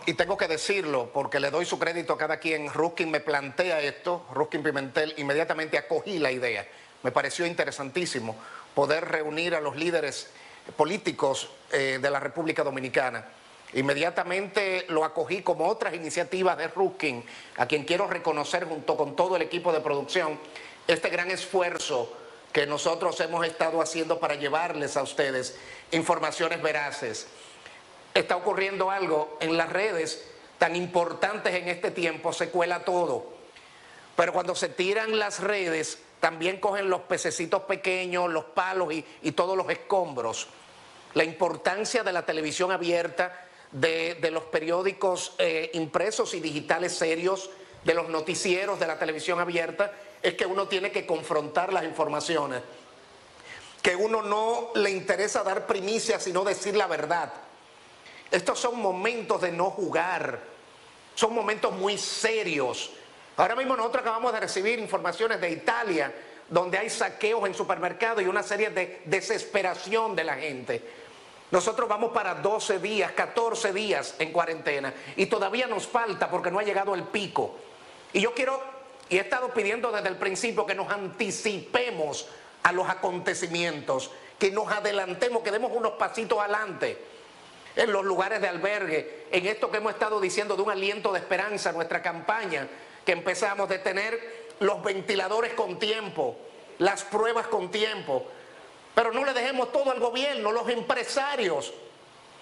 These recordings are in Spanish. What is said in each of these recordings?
Y tengo que decirlo porque le doy su crédito a cada quien, Ruskin me plantea esto, Ruskin Pimentel, inmediatamente acogí la idea. Me pareció interesantísimo poder reunir a los líderes políticos de la República Dominicana. Inmediatamente lo acogí como otras iniciativas de Ruskin, a quien quiero reconocer junto con todo el equipo de producción este gran esfuerzo que nosotros hemos estado haciendo para llevarles a ustedes informaciones veraces. Está ocurriendo algo en las redes tan importantes en este tiempo, se cuela todo. Pero cuando se tiran las redes, también cogen los pececitos pequeños, los palos y todos los escombros. La importancia de la televisión abierta, de los periódicos impresos y digitales serios, de los noticieros de la televisión abierta, es que uno tiene que confrontar las informaciones. Que uno no le interesa dar primicias, sino decir la verdad. Estos son momentos de no jugar, son momentos muy serios. Ahora mismo nosotros acabamos de recibir informaciones de Italia, donde hay saqueos en supermercados y una serie de desesperación de la gente. Nosotros vamos para 12 días, 14 días en cuarentena y todavía nos falta porque no ha llegado el pico. Y yo quiero, y he estado pidiendo desde el principio que nos anticipemos a los acontecimientos, que nos adelantemos, que demos unos pasitos adelante en los lugares de albergue, en esto que hemos estado diciendo de un aliento de esperanza, nuestra campaña, que empezamos de tener los ventiladores con tiempo, las pruebas con tiempo, pero no le dejemos todo al gobierno, los empresarios.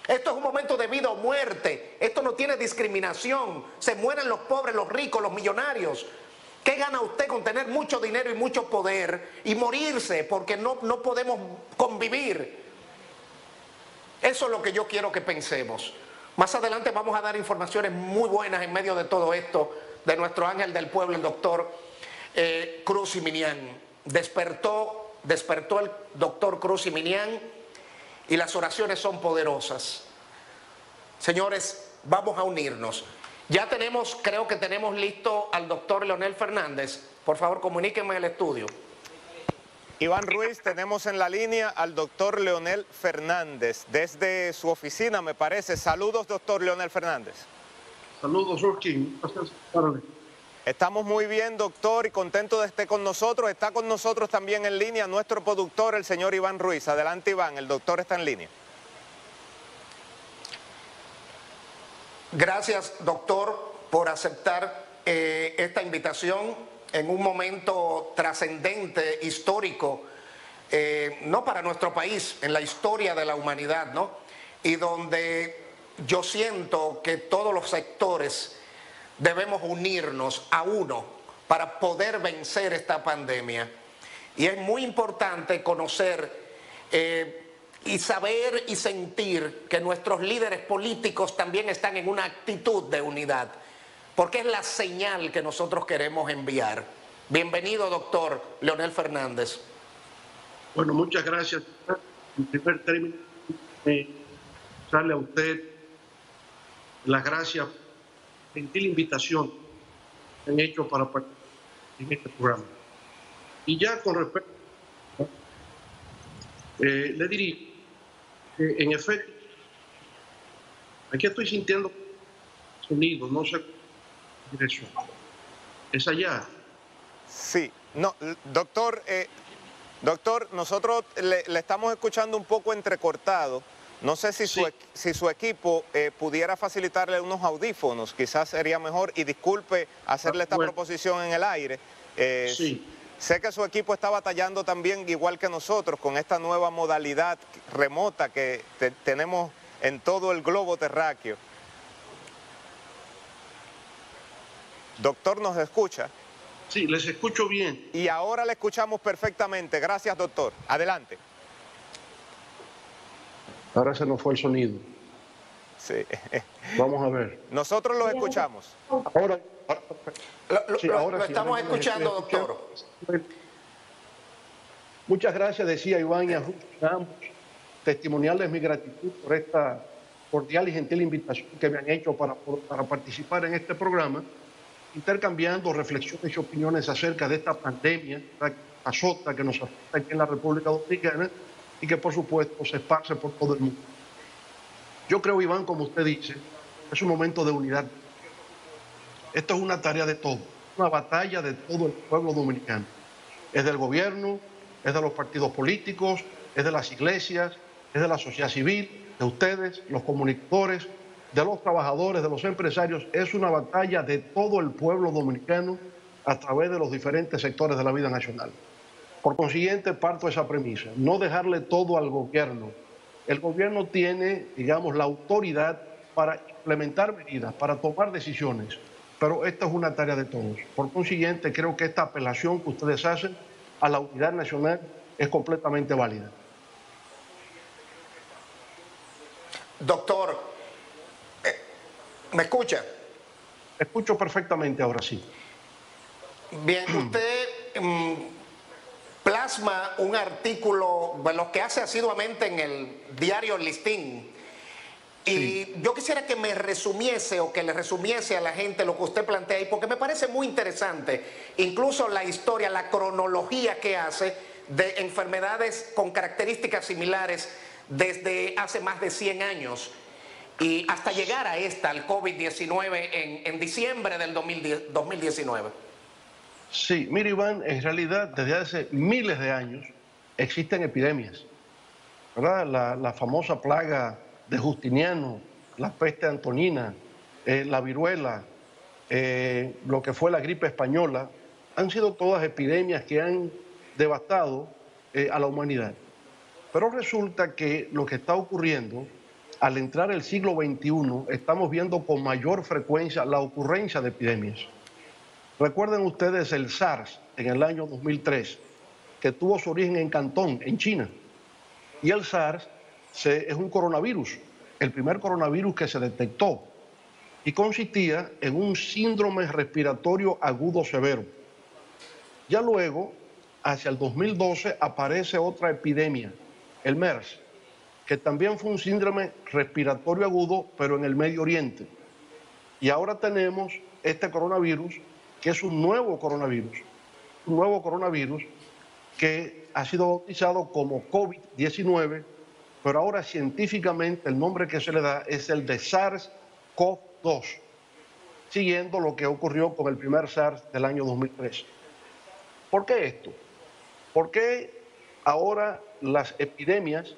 Esto es un momento de vida o muerte, esto no tiene discriminación, se mueren los pobres, los ricos, los millonarios. ¿Qué gana usted con tener mucho dinero y mucho poder y morirse porque no podemos convivir? Eso es lo que yo quiero que pensemos. Más adelante vamos a dar informaciones muy buenas en medio de todo esto de nuestro ángel del pueblo, el doctor Cruz Siminián. Despertó el doctor Cruz Siminián y las oraciones son poderosas. Señores, vamos a unirnos. Ya tenemos, creo que tenemos listo al doctor Leonel Fernández. Por favor, comuníquenme el estudio. Iván Ruiz, tenemos en la línea al doctor Leonel Fernández, desde su oficina, me parece. Saludos, doctor Leonel Fernández. Saludos, Ruskin. Estamos muy bien, doctor, y contento de estar con nosotros. Está con nosotros también en línea nuestro productor, el señor Iván Ruiz. Adelante, Iván, el doctor está en línea. Gracias, doctor, por aceptar esta invitación en un momento trascendente, histórico, no para nuestro país, en la historia de la humanidad, ¿no? Y donde yo siento que todos los sectores debemos unirnos a uno para poder vencer esta pandemia. Y es muy importante conocer y saber y sentir que nuestros líderes políticos también están en una actitud de unidad, porque es la señal que nosotros queremos enviar. Bienvenido, doctor Leonel Fernández. Bueno, muchas gracias. En primer término, darle a usted las gracias, gentil invitación que han hecho para participar en este programa. Y ya con respecto, le diría que en efecto, aquí estoy sintiendo sonido, no sé dirección. ¿Es allá? Sí, no, doctor, doctor, nosotros le estamos escuchando un poco entrecortado. No sé si, sí, si su equipo pudiera facilitarle unos audífonos, quizás sería mejor, y disculpe hacerle esta proposición en el aire. Sí. Sé que su equipo está batallando también, igual que nosotros, con esta nueva modalidad remota que tenemos en todo el globo terráqueo. Doctor, ¿nos escucha? Sí, les escucho bien. Y ahora le escuchamos perfectamente. Gracias, doctor. Adelante. Ahora se nos fue el sonido. Sí. Vamos a ver. Nosotros los escuchamos. Ahora Lo estamos escuchando, doctor. Muchas gracias, decía Iván y a ambos, testimoniarles mi gratitud por esta cordial y gentil invitación que me han hecho para participar en este programa, intercambiando reflexiones y opiniones acerca de esta pandemia que nos afecta aquí en la República Dominicana y que por supuesto se esparce por todo el mundo. Yo creo, Iván, como usted dice, es un momento de unidad. Esto es una tarea de todos, una batalla de todo el pueblo dominicano. Es del gobierno, es de los partidos políticos, es de las iglesias, es de la sociedad civil, de ustedes, los comunicadores, de los trabajadores, de los empresarios. Es una batalla de todo el pueblo dominicano a través de los diferentes sectores de la vida nacional. Por consiguiente, parto de esa premisa, no dejarle todo al gobierno. El gobierno tiene, digamos, la autoridad para implementar medidas, para tomar decisiones, pero esta es una tarea de todos. Por consiguiente, creo que esta apelación que ustedes hacen a la unidad nacional es completamente válida. Doctor, ¿me escucha? Escucho perfectamente ahora sí. Bien, usted plasma un artículo, bueno, que hace asiduamente en el diario El Listín. Y sí, yo quisiera que me resumiese o que le resumiese a la gente lo que usted plantea ahí, porque me parece muy interesante, incluso la historia, la cronología que hace de enfermedades con características similares desde hace más de 100 años y hasta llegar a esta, al COVID-19, en diciembre del 2019. Sí, mire, Iván, en realidad desde hace miles de años existen epidemias, ¿verdad? La famosa plaga de Justiniano, la peste antonina, la viruela, lo que fue la gripe española, han sido todas epidemias que han devastado a la humanidad. Pero resulta que lo que está ocurriendo, al entrar el siglo XXI, estamos viendo con mayor frecuencia la ocurrencia de epidemias. Recuerden ustedes el SARS en el año 2003, que tuvo su origen en Cantón, en China. Y el SARS es un coronavirus, el primer coronavirus que se detectó, y consistía en un síndrome respiratorio agudo severo. Ya luego, hacia el 2012, aparece otra epidemia, el MERS, que también fue un síndrome respiratorio agudo, pero en el Medio Oriente. Y ahora tenemos este coronavirus, que es un nuevo coronavirus que ha sido bautizado como COVID-19, pero ahora científicamente el nombre que se le da es el de SARS-CoV-2, siguiendo lo que ocurrió con el primer SARS del año 2003. ¿Por qué esto? ¿Por qué ahora las epidemias,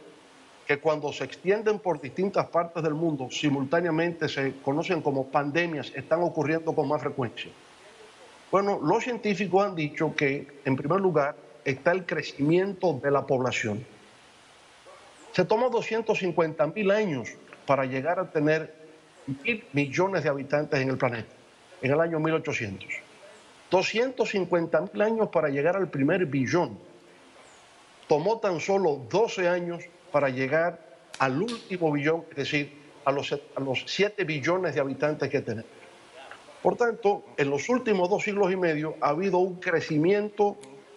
que cuando se extienden por distintas partes del mundo simultáneamente se conocen como pandemias, están ocurriendo con más frecuencia? Bueno, los científicos han dicho que, en primer lugar, está el crecimiento de la población. Se tomó 250.000 años para llegar a tener 1.000 millones de habitantes en el planeta, en el año 1800. 250.000 años para llegar al primer billón. Tomó tan solo 12 años para llegar al último billón, es decir, a los 7 billones de habitantes que tenemos. Por tanto, en los últimos 2 siglos y medio ha habido un crecimiento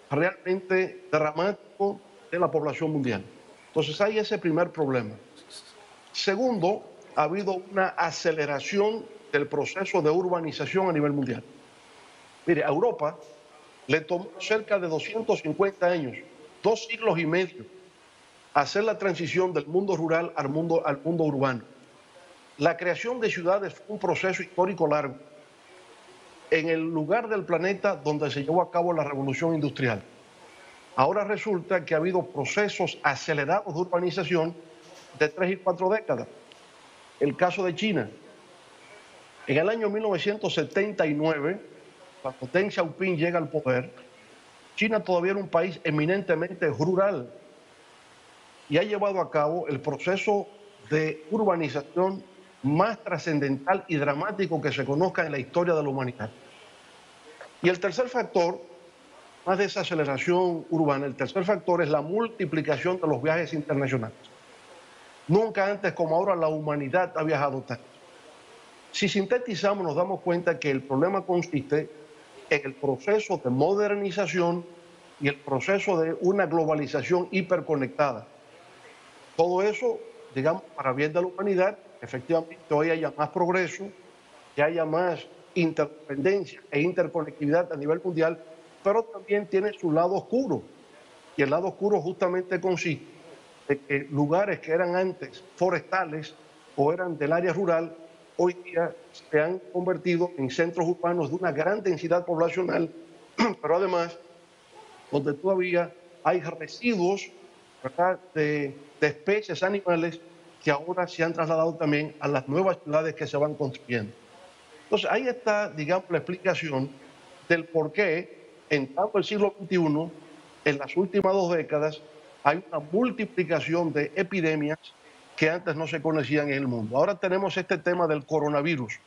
realmente dramático de la población mundial. Entonces hay ese primer problema. Segundo, ha habido una aceleración del proceso de urbanización a nivel mundial. Mire, a Europa le tomó cerca de 250 años, 2 siglos y medio, hacer la transición del mundo rural al mundo urbano. La creación de ciudades fue un proceso histórico largo, en el lugar del planeta donde se llevó a cabo la revolución industrial. Ahora resulta que ha habido procesos acelerados de urbanización de 3 y 4 décadas. El caso de China. En el año 1979, cuando Deng Xiaoping llega al poder, China todavía era un país eminentemente rural y ha llevado a cabo el proceso de urbanización más trascendental y dramático que se conozca en la historia de la humanidad. Y el tercer factor, más de esa aceleración urbana, el tercer factor es la multiplicación de los viajes internacionales. Nunca antes como ahora la humanidad ha viajado tanto. Si sintetizamos, nos damos cuenta que el problema consiste en el proceso de modernización y el proceso de una globalización hiperconectada. Todo eso, digamos, para bien de la humanidad, efectivamente hoy haya más progreso, que haya más interdependencia e interconectividad a nivel mundial, pero también tiene su lado oscuro. Y el lado oscuro justamente consiste en que lugares que eran antes forestales o eran del área rural, hoy día se han convertido en centros urbanos de una gran densidad poblacional, pero además donde todavía hay residuos, ¿verdad?, de especies animales que ahora se han trasladado también a las nuevas ciudades que se van construyendo. Entonces, ahí está, digamos, la explicación del por qué en tanto el siglo XXI, en las últimas 2 décadas, hay una multiplicación de epidemias que antes no se conocían en el mundo. Ahora tenemos este tema del coronavirus.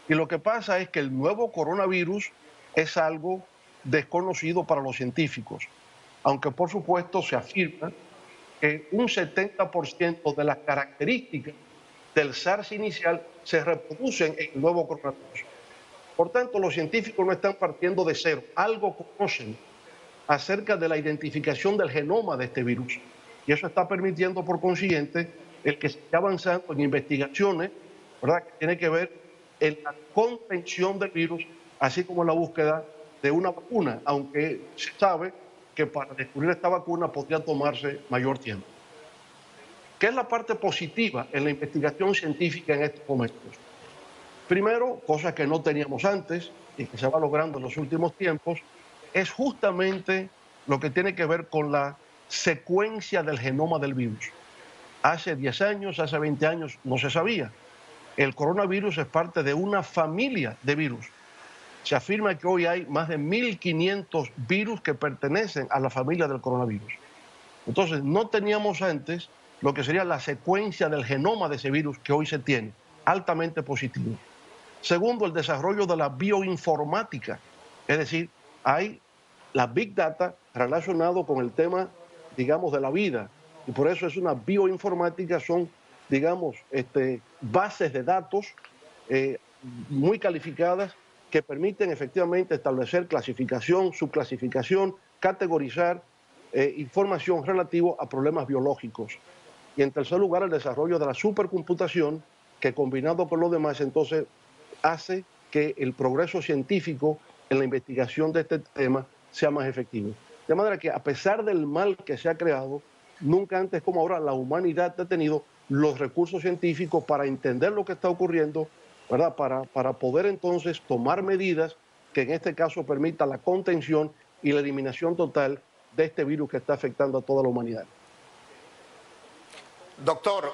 Y lo que pasa es que el nuevo coronavirus es algo desconocido para los científicos, aunque por supuesto se afirma que un 70% de las características del SARS inicial se reproducen en el nuevo coronavirus. Por tanto, los científicos no están partiendo de cero, algo conocen acerca de la identificación del genoma de este virus. Y eso está permitiendo, por consiguiente, el que se esté avanzando en investigaciones, ¿verdad?, que tiene que ver en la contención del virus, así como en la búsqueda de una vacuna, aunque se sabe que para descubrir esta vacuna podría tomarse mayor tiempo. ¿Qué es la parte positiva en la investigación científica en estos momentos? Primero, cosa que no teníamos antes y que se va logrando en los últimos tiempos, es justamente lo que tiene que ver con la secuencia del genoma del virus. Hace 10 años, hace 20 años no se sabía. El coronavirus es parte de una familia de virus. Se afirma que hoy hay más de 1.500 virus que pertenecen a la familia del coronavirus. Entonces, no teníamos antes lo que sería la secuencia del genoma de ese virus que hoy se tiene, altamente positivo. Segundo, el desarrollo de la bioinformática, es decir, hay la Big Data relacionado con el tema, digamos, de la vida, y por eso es una bioinformática, son, digamos, bases de datos muy calificadas que permiten efectivamente establecer clasificación, subclasificación, categorizar información relativa a problemas biológicos. Y en tercer lugar, el desarrollo de la supercomputación, que combinado con lo demás, entonces hace que el progreso científico en la investigación de este tema sea más efectivo. De manera que, a pesar del mal que se ha creado, nunca antes como ahora la humanidad ha tenido los recursos científicos para entender lo que está ocurriendo, ¿verdad?, para poder entonces tomar medidas que en este caso permitan la contención y la eliminación total de este virus que está afectando a toda la humanidad. Doctor,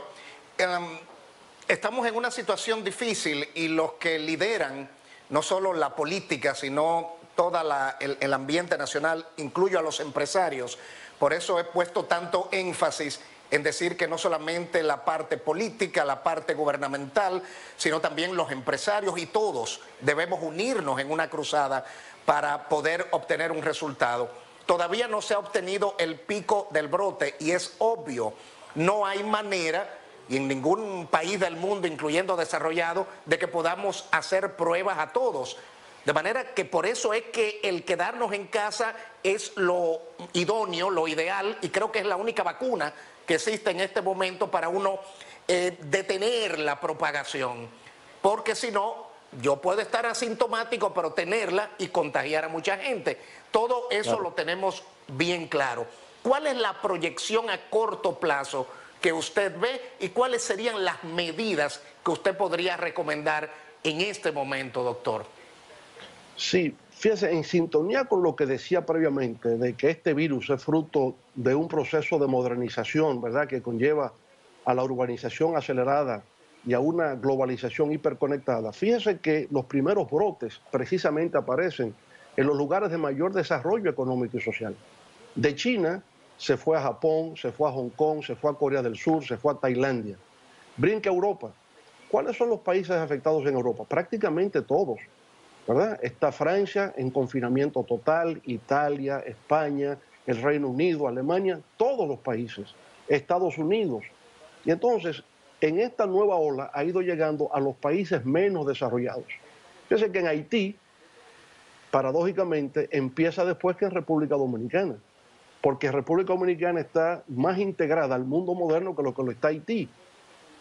estamos en una situación difícil y los que lideran no solo la política, sino todo el ambiente nacional, incluyo a los empresarios. Por eso he puesto tanto énfasis en decir que no solamente la parte política, la parte gubernamental, sino también los empresarios y todos debemos unirnos en una cruzada para poder obtener un resultado. Todavía no se ha obtenido el pico del brote y es obvio, no hay manera, y en ningún país del mundo, incluyendo desarrollado, de que podamos hacer pruebas a todos. De manera que por eso es que el quedarnos en casa es lo idóneo, lo ideal, y creo que es la única vacuna que existe en este momento para uno detener la propagación. Porque si no, yo puedo estar asintomático, pero tenerla y contagiar a mucha gente. Todo eso claro, lo tenemos bien claro. ¿Cuál es la proyección a corto plazo que usted ve y cuáles serían las medidas que usted podría recomendar en este momento, doctor? Sí, fíjese, en sintonía con lo que decía previamente, de que este virus es fruto de un proceso de modernización, ¿verdad?, que conlleva a la urbanización acelerada y a una globalización hiperconectada. Fíjese que los primeros brotes precisamente aparecen en los lugares de mayor desarrollo económico y social. De China se fue a Japón, se fue a Hong Kong, se fue a Corea del Sur, se fue a Tailandia. Brinca a Europa. ¿Cuáles son los países afectados en Europa? Prácticamente todos, ¿verdad? Está Francia en confinamiento total, Italia, España, el Reino Unido, Alemania, todos los países, Estados Unidos. Y entonces, en esta nueva ola ha ido llegando a los países menos desarrollados. Fíjense que en Haití, paradójicamente, empieza después que en República Dominicana, porque República Dominicana está más integrada al mundo moderno que lo está Haití.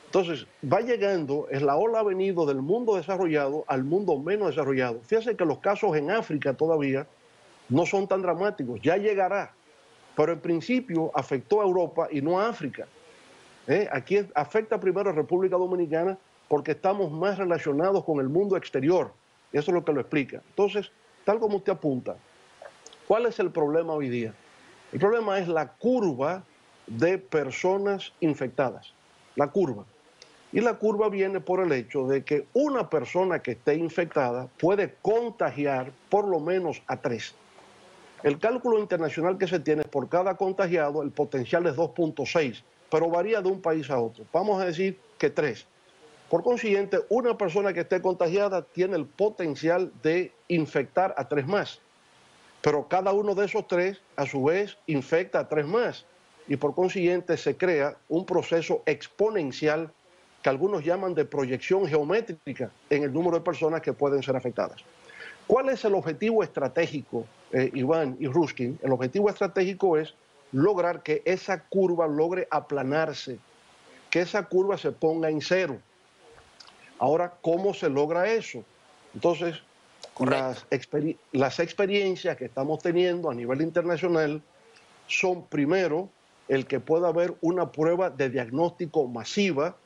Entonces, va llegando, la ola ha venido del mundo desarrollado al mundo menos desarrollado. Fíjense que los casos en África todavía no son tan dramáticos, ya llegará, pero en principio afectó a Europa y no a África. Aquí afecta primero a República Dominicana porque estamos más relacionados con el mundo exterior. Eso es lo que lo explica. Entonces, tal como usted apunta, ¿cuál es el problema hoy día? El problema es la curva de personas infectadas. La curva. Y la curva viene por el hecho de que una persona que esté infectada puede contagiar por lo menos a 3. El cálculo internacional que se tiene es por cada contagiado, el potencial es 2.6, pero varía de un país a otro. Vamos a decir que 3. Por consiguiente, una persona que esté contagiada tiene el potencial de infectar a 3 más. Pero cada uno de esos 3, a su vez, infecta a 3 más. Y por consiguiente se crea un proceso exponencial que algunos llaman de proyección geométrica en el número de personas que pueden ser afectadas. ¿Cuál es el objetivo estratégico, Iván y Ruskin? El objetivo estratégico es lograr que esa curva logre aplanarse, que esa curva se ponga en 0. Ahora, ¿cómo se logra eso? Entonces, las experiencias que estamos teniendo a nivel internacional son, primero, el que pueda haber una prueba de diagnóstico masiva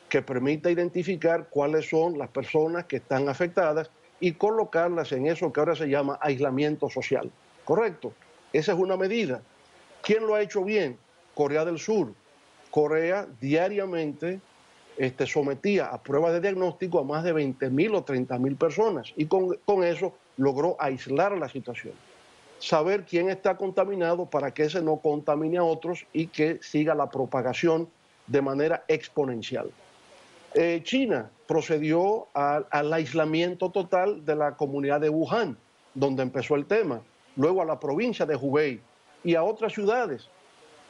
que permita identificar cuáles son las personas que están afectadas y colocarlas en eso que ahora se llama aislamiento social. ¿Correcto? Esa es una medida. ¿Quién lo ha hecho bien? Corea del Sur. Corea diariamente sometía a pruebas de diagnóstico a más de 20.000 o 30.000 personas y con eso logró aislar la situación. Saber quién está contaminado para que ese no contamine a otros y que siga la propagación de manera exponencial. China procedió al aislamiento total de la comunidad de Wuhan, donde empezó el tema, luego a la provincia de Hubei y a otras ciudades.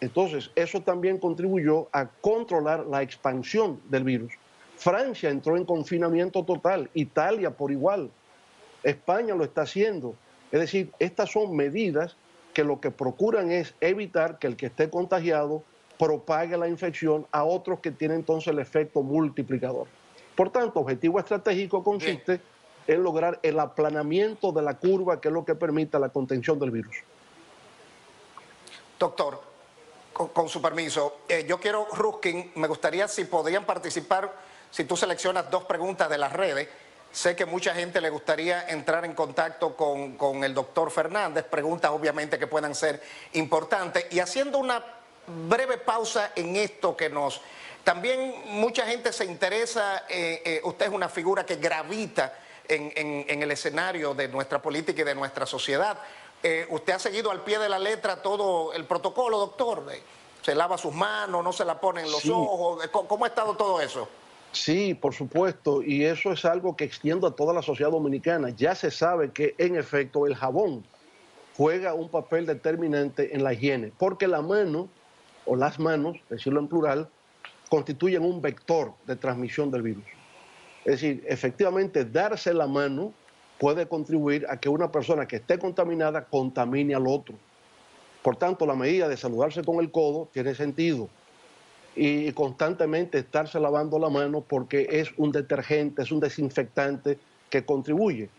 Entonces, eso también contribuyó a controlar la expansión del virus. Francia entró en confinamiento total, Italia por igual, España lo está haciendo. Es decir, estas son medidas que lo que procuran es evitar que el que esté contagiado propague la infección a otros que tienen entonces el efecto multiplicador. Por tanto, objetivo estratégico consiste en lograr el aplanamiento de la curva, que es lo que permita la contención del virus. Doctor, con su permiso, yo quiero, Ruskin, me gustaría si podrían participar, si tú seleccionas 2 preguntas de las redes. Sé que mucha gente le gustaría entrar en contacto con el doctor Fernández, preguntas obviamente que puedan ser importantes, y haciendo una breve pausa en esto que nos... También mucha gente se interesa, usted es una figura que gravita en el escenario de nuestra política y de nuestra sociedad. ¿Usted ha seguido al pie de la letra todo el protocolo, doctor? ¿Se lava sus manos, no se la pone en los ojos? ¿Cómo ha estado todo eso? Sí, por supuesto, y eso es algo que extiendo a toda la sociedad dominicana. Ya se sabe que, en efecto, el jabón juega un papel determinante en la higiene, porque la mano, o las manos, decirlo en plural, constituyen un vector de transmisión del virus. Es decir, efectivamente, darse la mano puede contribuir a que una persona que esté contaminada contamine al otro. Por tanto, la medida de saludarse con el codo tiene sentido. Y constantemente estarse lavando la mano porque es un detergente, es un desinfectante que contribuye.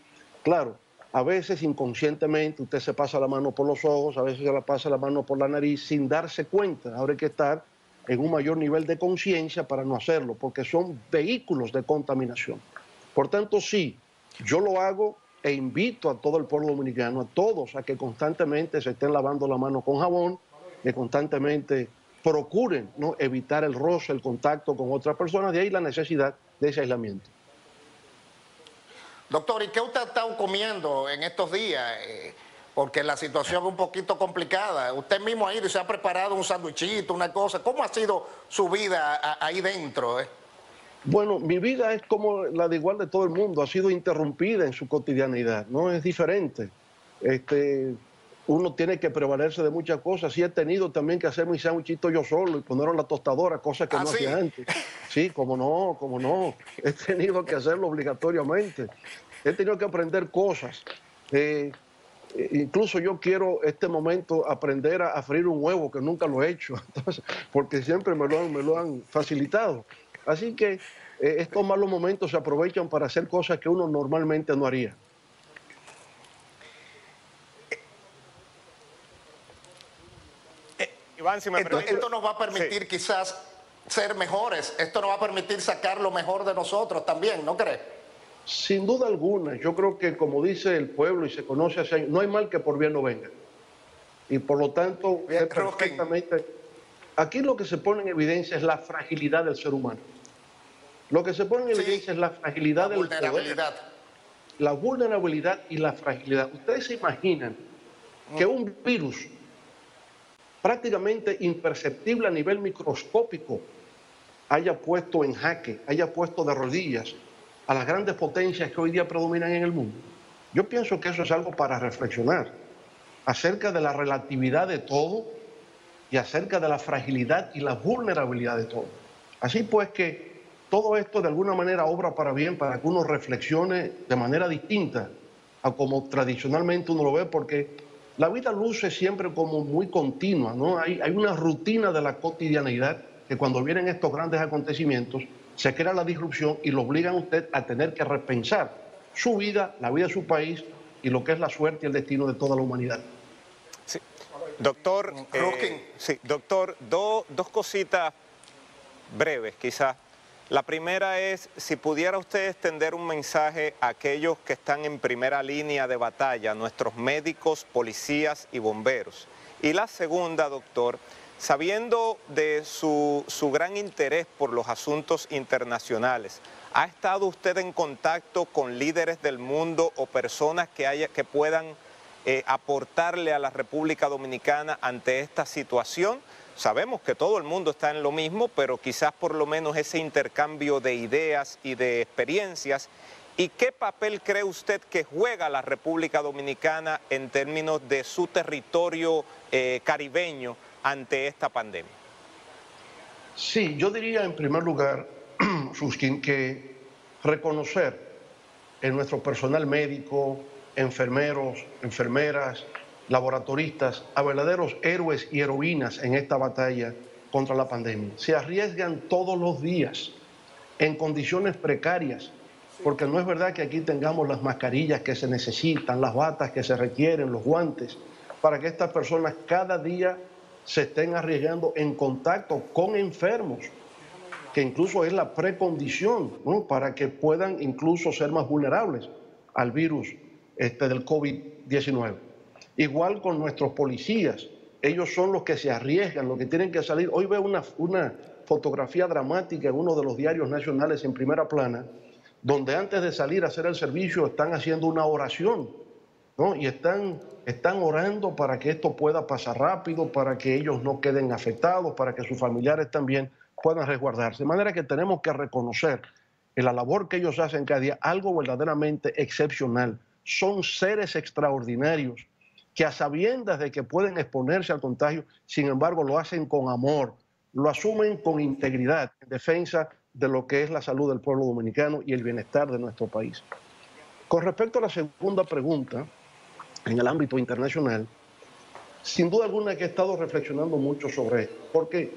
Claro, a veces inconscientemente usted se pasa la mano por los ojos, a veces se la pasa la mano por la nariz sin darse cuenta. Ahora hay que estar en un mayor nivel de conciencia para no hacerlo, porque son vehículos de contaminación. Por tanto, sí, yo lo hago e invito a todo el pueblo dominicano, a todos, a que constantemente se estén lavando la mano con jabón, que constantemente procuren, ¿no?, evitar el roce, el contacto con otras personas, de ahí la necesidad de ese aislamiento. Doctor, ¿y qué usted ha estado comiendo en estos días? Porque la situación es un poquito complicada. Usted mismo ha ido y se ha preparado un sándwichito, una cosa. ¿Cómo ha sido su vida ahí dentro? Bueno, mi vida es como la de igual de todo el mundo, ha sido interrumpida en su cotidianidad, ¿no? Es diferente. Uno tiene que prevalerse de muchas cosas. Sí, he tenido también que hacer mi sándwichito yo solo y ponerlo en la tostadora, cosa que no hacía antes. Sí, cómo no. He tenido que hacerlo obligatoriamente. He tenido que aprender cosas. Incluso yo quiero este momento aprender a freír un huevo, que nunca lo he hecho, entonces, porque siempre me lo han facilitado. Así que estos malos momentos se aprovechan para hacer cosas que uno normalmente no haría. Iván, si me permite... Esto nos va a permitir quizás... ser mejores. Esto nos va a permitir sacar lo mejor de nosotros también, ¿no crees? Sin duda alguna, yo creo que como dice el pueblo y se conoce hace años, no hay mal que por bien no venga. Y por lo tanto, Bien, perfectamente, aquí lo que se pone en evidencia es la fragilidad del ser humano. Lo que se pone en evidencia es la fragilidad del poder, la vulnerabilidad y la fragilidad. Ustedes se imaginan que un virus prácticamente imperceptible a nivel microscópico haya puesto en jaque, haya puesto de rodillas a las grandes potencias que hoy día predominan en el mundo. Yo pienso que eso es algo para reflexionar acerca de la relatividad de todo y acerca de la fragilidad y la vulnerabilidad de todo. Así pues que todo esto de alguna manera obra para bien, para que uno reflexione de manera distinta a como tradicionalmente uno lo ve, porque la vida luce siempre como muy continua, ¿no? Hay una rutina de la cotidianeidad que cuando vienen estos grandes acontecimientos se crea la disrupción y lo obligan a usted a tener que repensar su vida, la vida de su país y lo que es la suerte y el destino de toda la humanidad. Sí. Doctor, dos cositas breves quizás. La primera es, si pudiera usted extender un mensaje a aquellos que están en primera línea de batalla, nuestros médicos, policías y bomberos. Y la segunda, doctor, sabiendo de su gran interés por los asuntos internacionales, ¿ha estado usted en contacto con líderes del mundo o personas que puedan aportarle a la República Dominicana ante esta situación? Sabemos que todo el mundo está en lo mismo, pero quizás por lo menos ese intercambio de ideas y de experiencias. ¿Y qué papel cree usted que juega la República Dominicana en términos de su territorio caribeño ante esta pandemia? Sí, yo diría en primer lugar, Suskin, que reconocer en nuestro personal médico, enfermeros, enfermeras, laboratoristas, a verdaderos héroes y heroínas en esta batalla contra la pandemia. Se arriesgan todos los días en condiciones precarias, porque no es verdad que aquí tengamos las mascarillas que se necesitan, las batas que se requieren, los guantes, para que estas personas cada día se estén arriesgando en contacto con enfermos, que incluso es la precondición, ¿no?, para que puedan incluso ser más vulnerables al virus del COVID-19. Igual con nuestros policías, ellos son los que se arriesgan, los que tienen que salir. Hoy veo una fotografía dramática en uno de los diarios nacionales en primera plana, donde antes de salir a hacer el servicio están haciendo una oración, ¿no? Y están orando para que esto pueda pasar rápido, para que ellos no queden afectados, para que sus familiares también puedan resguardarse. De manera que tenemos que reconocer en la labor que ellos hacen cada día, algo verdaderamente excepcional. Son seres extraordinarios que a sabiendas de que pueden exponerse al contagio, sin embargo lo hacen con amor, lo asumen con integridad en defensa de lo que es la salud del pueblo dominicano y el bienestar de nuestro país. Con respecto a la segunda pregunta, en el ámbito internacional, sin duda alguna que he estado reflexionando mucho sobre esto, porque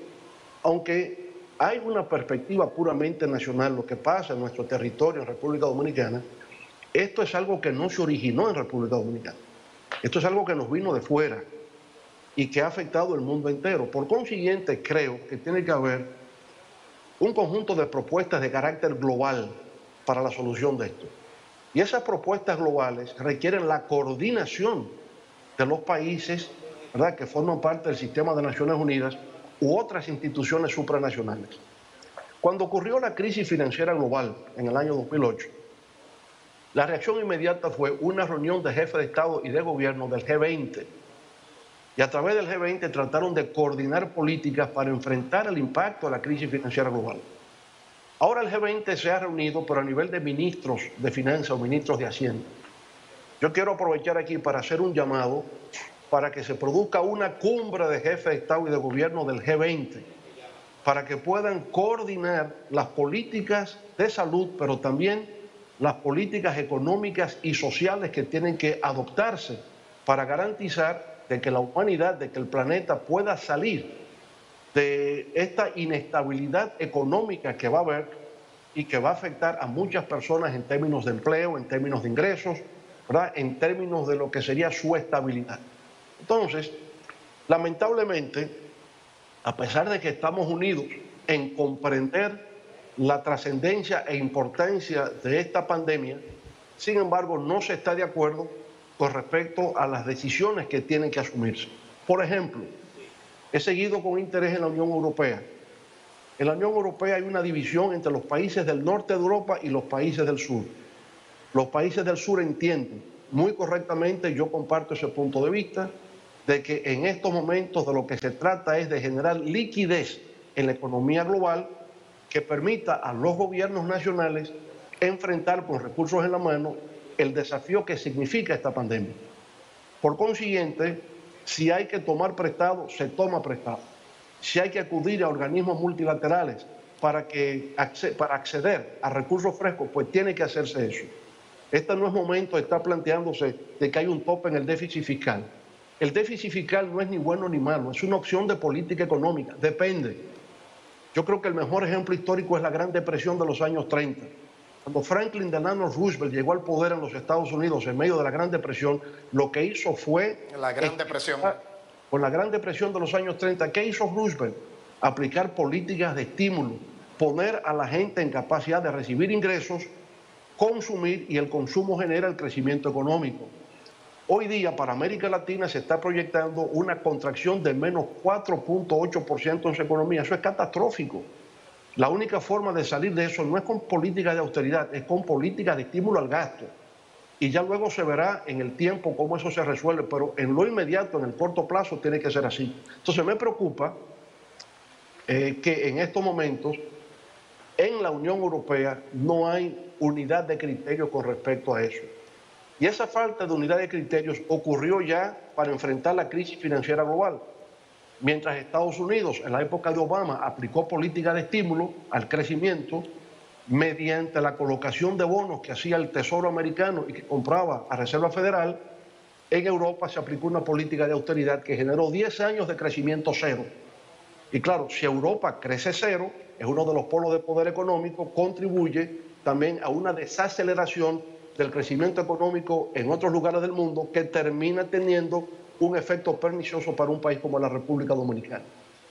aunque hay una perspectiva puramente nacional, lo que pasa en nuestro territorio, en República Dominicana, esto es algo que no se originó en República Dominicana. Esto es algo que nos vino de fuera y que ha afectado el mundo entero. Por consiguiente, creo que tiene que haber un conjunto de propuestas de carácter global para la solución de esto. Y esas propuestas globales requieren la coordinación de los países, ¿verdad?, que forman parte del sistema de Naciones Unidas u otras instituciones supranacionales. Cuando ocurrió la crisis financiera global en el año 2008, la reacción inmediata fue una reunión de jefes de Estado y de gobierno del G20. Y a través del G20 trataron de coordinar políticas para enfrentar el impacto de la crisis financiera global. Ahora el G20 se ha reunido, pero a nivel de ministros de finanzas o ministros de Hacienda. Yo quiero aprovechar aquí para hacer un llamado para que se produzca una cumbre de jefes de Estado y de gobierno del G20, para que puedan coordinar las políticas de salud, pero también las políticas económicas y sociales que tienen que adoptarse para garantizar de que la humanidad, de que el planeta pueda salir de esta inestabilidad económica que va a haber y que va a afectar a muchas personas en términos de empleo, en términos de ingresos, ¿verdad?, en términos de lo que sería su estabilidad. Entonces, lamentablemente, a pesar de que estamos unidos en comprender la trascendencia e importancia de esta pandemia. Sin embargo, no se está de acuerdo con respecto a las decisiones que tienen que asumirse. Por ejemplo, he seguido con interés en la Unión Europea. En la Unión Europea hay una división entre los países del norte de Europa y los países del sur. Los países del sur entienden muy correctamente, yo comparto ese punto de vista, de que en estos momentos de lo que se trata es de generar liquidez en la economía global que permita a los gobiernos nacionales enfrentar con recursos en la mano el desafío que significa esta pandemia. Por consiguiente, si hay que tomar prestado, se toma prestado. Si hay que acudir a organismos multilaterales para acceder a recursos frescos, pues tiene que hacerse eso. Este no es momento de estar planteándose de que hay un tope en el déficit fiscal. El déficit fiscal no es ni bueno ni malo, es una opción de política económica, depende. Yo creo que el mejor ejemplo histórico es la Gran Depresión de los años 30. Cuando Franklin Delano Roosevelt llegó al poder en los Estados Unidos en medio de la Gran Depresión, lo que hizo fue... La Gran Depresión. Con la Gran Depresión de los años 30, ¿qué hizo Roosevelt? Aplicar políticas de estímulo, poner a la gente en capacidad de recibir ingresos, consumir, y el consumo genera el crecimiento económico. Hoy día para América Latina se está proyectando una contracción de menos 4.8% en su economía. Eso es catastrófico. La única forma de salir de eso no es con políticas de austeridad, es con políticas de estímulo al gasto. Y ya luego se verá en el tiempo cómo eso se resuelve, pero en lo inmediato, en el corto plazo, tiene que ser así. Entonces me preocupa que en estos momentos en la Unión Europea no hay unidad de criterio con respecto a eso. Y esa falta de unidad de criterios ocurrió ya para enfrentar la crisis financiera global. Mientras Estados Unidos, en la época de Obama, aplicó políticas de estímulo al crecimiento mediante la colocación de bonos que hacía el Tesoro americano y que compraba a Reserva Federal, en Europa se aplicó una política de austeridad que generó 10 años de crecimiento cero. Y claro, si Europa crece cero, es uno de los polos de poder económico, contribuye también a una desaceleración del crecimiento económico en otros lugares del mundo que termina teniendo un efecto pernicioso para un país como la República Dominicana.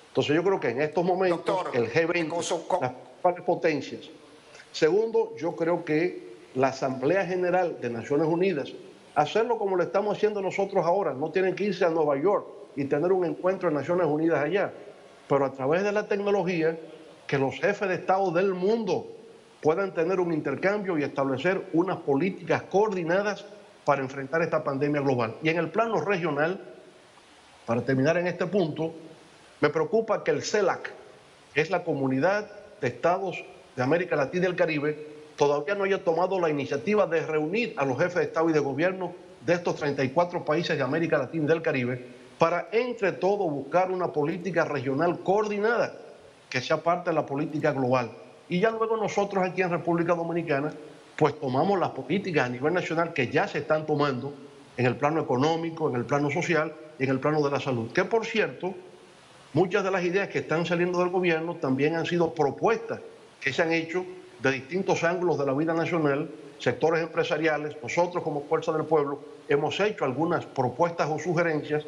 Entonces yo creo que en estos momentos Doctor, el G20, las principales potencias. Segundo, yo creo que la Asamblea General de Naciones Unidas, hacerlo como lo estamos haciendo nosotros ahora, no tienen que irse a Nueva York y tener un encuentro en Naciones Unidas allá, pero a través de la tecnología, que los jefes de Estado del mundo puedan tener un intercambio y establecer unas políticas coordinadas para enfrentar esta pandemia global. Y en el plano regional, para terminar en este punto, me preocupa que el CELAC, que es la Comunidad de Estados de América Latina y el Caribe, todavía no haya tomado la iniciativa de reunir a los jefes de Estado y de Gobierno de estos 34 países de América Latina y del Caribe para, entre todos, buscar una política regional coordinada que sea parte de la política global. Y ya luego nosotros aquí en República Dominicana, pues tomamos las políticas a nivel nacional que ya se están tomando en el plano económico, en el plano social y en el plano de la salud. Que, por cierto, muchas de las ideas que están saliendo del gobierno también han sido propuestas que se han hecho de distintos ángulos de la vida nacional, sectores empresariales. Nosotros como Fuerza del Pueblo hemos hecho algunas propuestas o sugerencias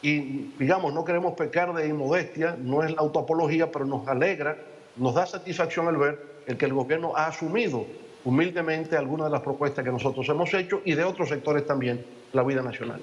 y, digamos, no queremos pecar de inmodestia, no es la autoapología, pero nos alegra, nos da satisfacción el ver el que el gobierno ha asumido humildemente algunas de las propuestas que nosotros hemos hecho y de otros sectores también la vida nacional.